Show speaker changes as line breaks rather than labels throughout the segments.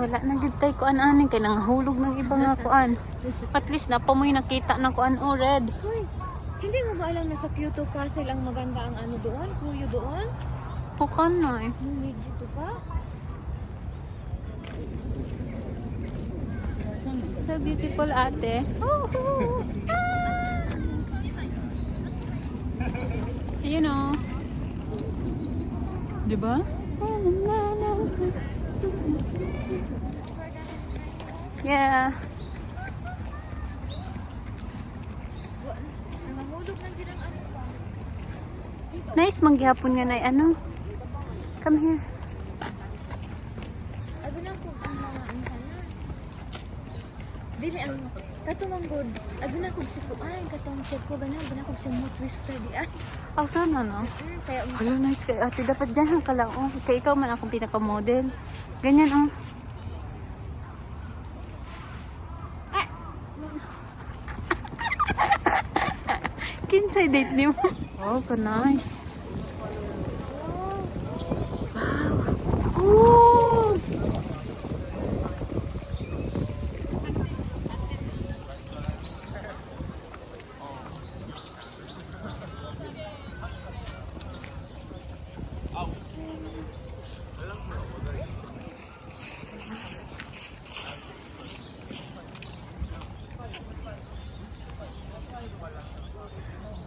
wala nang gitay kuan aning kay nangahulog ng iba nga kuan. At least na pa mo'y nakita ng kuan o red.
Hoy, hindi mo ba alam na sa Kyoto Castle ang maganda ang ano doon? Kuyo doon?
Pukan na eh.
Legit to ka?
So beautiful ate. Oh, you know. Diba? Yeah.
Nangahulog ng ginang ano pa.
Nice manggihapon nga na ano. Come here.
Abi na ko ang mga ano sana. Dili ang katumanggod. Abi na ko si ko ay katong check ko ganun. Abi na ko si mo twister di ay.
Oh, sana no?
Kaya
Hello, nice kay ate. Dapat dyan ang kala. Oh, kay ikaw man akong pinaka-model. Ganyan oh. Kinsay date ni mo? Oh, ka nice. Wow. Oh!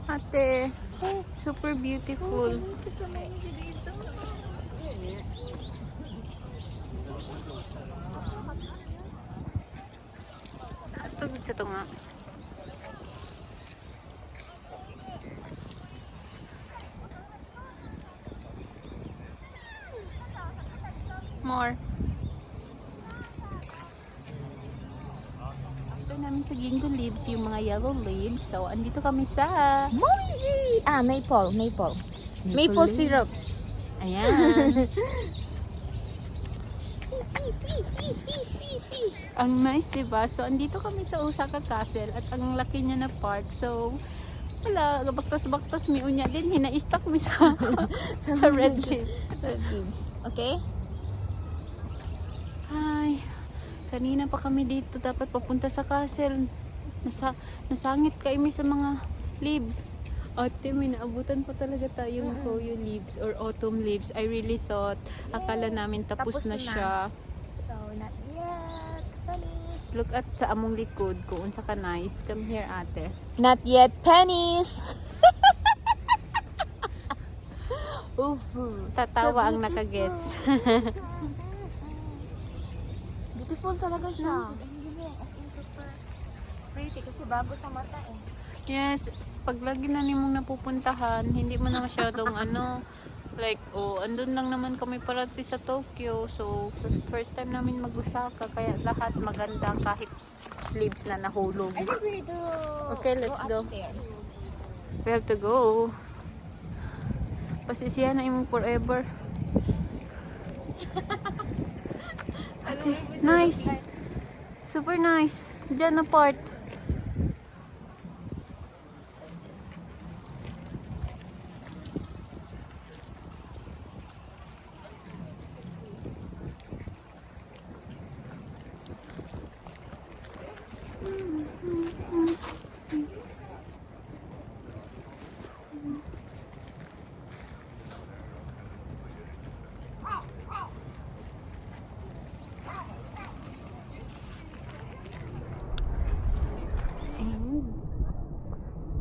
Ate, super beautiful. Tugod sa to nga. More. After namin sa Ginkgo leaves, yung mga yellow leaves. So, andito kami sa
Mommy G! Ah, maple. Maple syrup.
Ayan. Ang nice, diba? So, andito kami sa Osaka Castle at ang laki niya na park. So, wala, baktas-baktas may unya din. Hina-stock mi sa sa red lips.
Okay?
Ay, kanina pa kami dito. Dapat papunta sa castle. Nasangit kami sa mga leaves. Ate, may naabutan pa talaga tayong Koyo leaves or autumn leaves. I really thought, akala namin tapos na siya.
So, not yet. Finish.
Look at sa among likod kung unsa ka nice. Come here, ate.
Not yet tennis.
Tatawa ang nakagets.
Beautiful talaga siya. Hindi as in super pretty kasi bago sa mata eh.
Yes, pag lagi na nimong napupuntahan, hindi mo na masyadong ano, like, oh, andun lang naman kami parati sa Tokyo. So, first time namin mag-Osaka, kaya lahat maganda kahit leaves na nahulog.
I think we need to
Okay, let's go.
upstairs.
We have to go. Pasisiyan na imong forever. Ate, nice. Super nice. Diyan na part.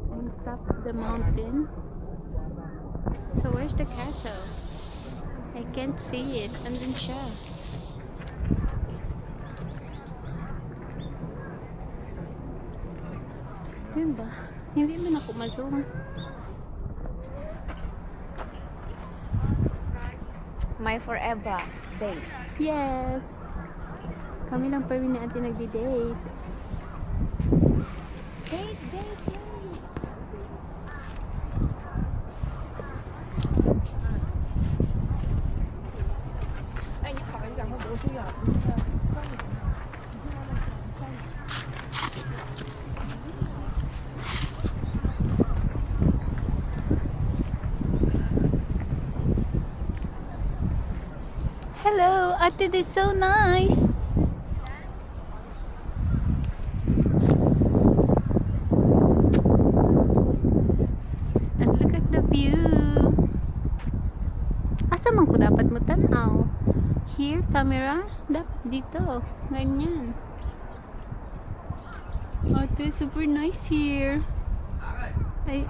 And top of the mountain. So where's the castle? I can't see it. Andun siya. Yun ba? Hindi man ako ma-zoom.
My forever date.
Yes! Kami lang pa rin na ate nagdi-date.
Date. Ay, parang lang mo siya.
Hello! Ate, this is so nice! here, camera? Dapat dito. Ganyan. Ate, super nice here. Ay,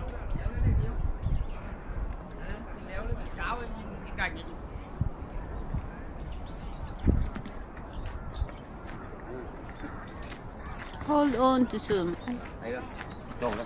hold on to zoom.
Đây đó, trồn đó.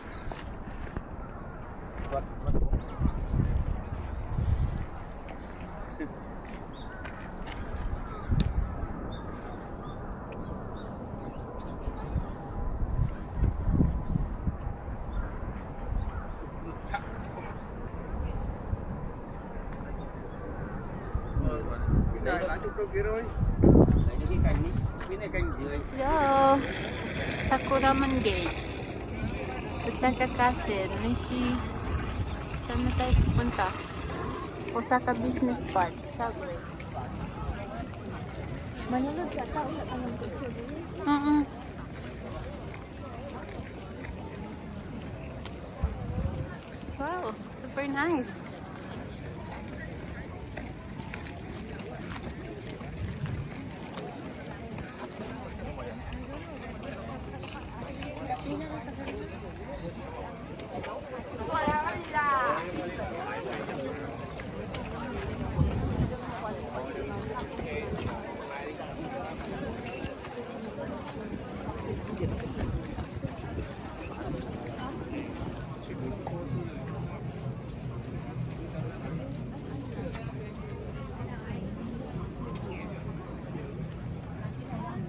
Đây là chụp đâu kia rồi. Đây cái cành đi, cái này cành dưới.
Let's go! Sakuraman Gate. Osaka Castle. Nishi. Saan na tayo pupunta? Osaka Business Park. Subway.
Manunod sa tao na tanong picture.
Wow, super nice.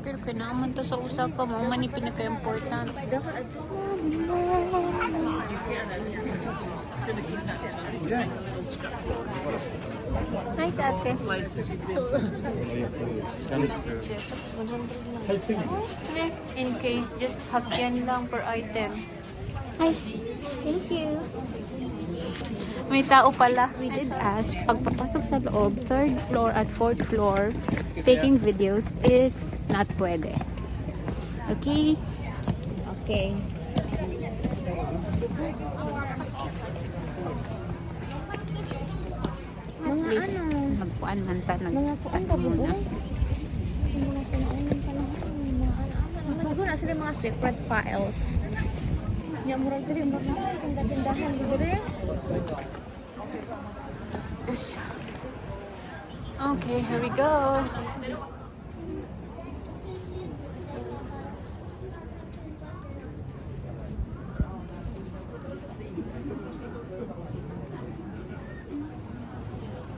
Pero kailangan to sa Osaka mo, man yung pinaka-important. Nice ate. In case, just hagyan lang per item. Hi. Thank you. May tao pala. We did ask, pagpapasok sa loob, 3rd floor at 4th floor, taking videos is not pwede. Okay?
Okay.
At least, magpuan man ta.
Mga kuan ba
muna.
Mga sinaunang panahon. Siguro na sila mga secret files. Ya murag diri mo na tindahan diri.
Yes. Okay, here we go.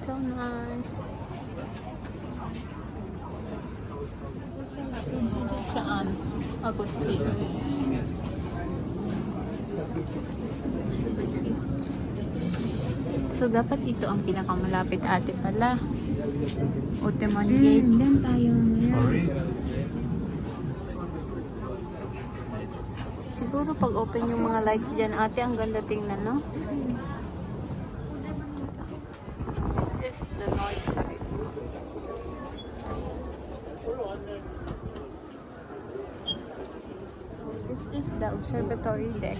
So nice. Saan? Agutsi. So, dapat ito ang pinakamalapit ate pala. Otemon Gate.
Dan tayo ngayon.
Siguro pag open yung mga lights dyan ate, ang ganda tingnan, no? This is the north side. This is the observatory deck.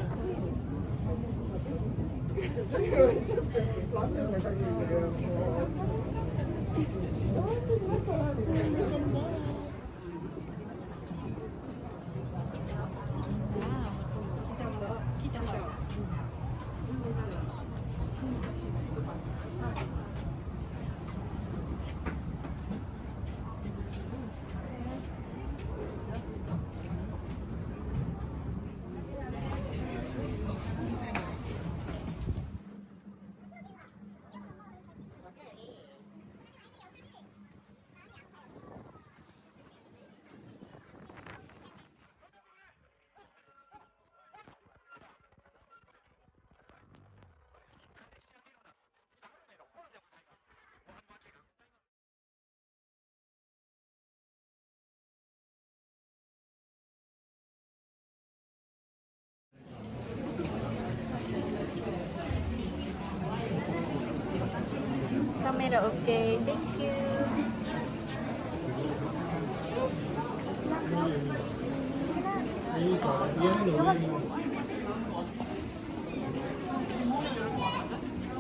Camera okay. Thank you.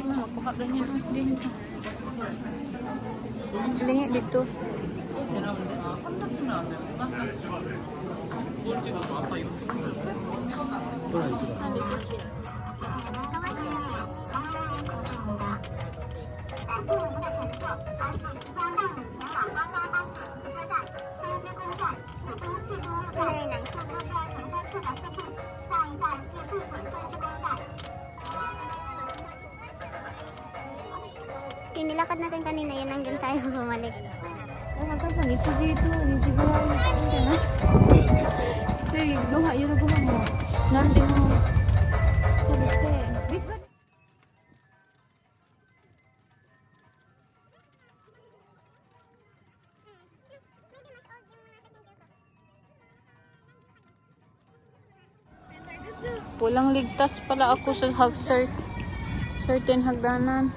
Magkuha ganyan. Din. Silingit dito.
感谢您的乘坐，巴士即将带你前往邦拉巴士火车站、新基宫站以及四丁目站。速公车乘车处的附近，下一站是地铁松之宫站。
Yung nilakad natin kanina, yan hanggang tayo bumalik.
Nakakapang, it's dito. Yung siguro ang ito dyan, ha? Hey, guha, yun na guha mo. Nandi mo. Sabite. Wait, what?
Pulang ligtas pala ako sa certain hagdanan.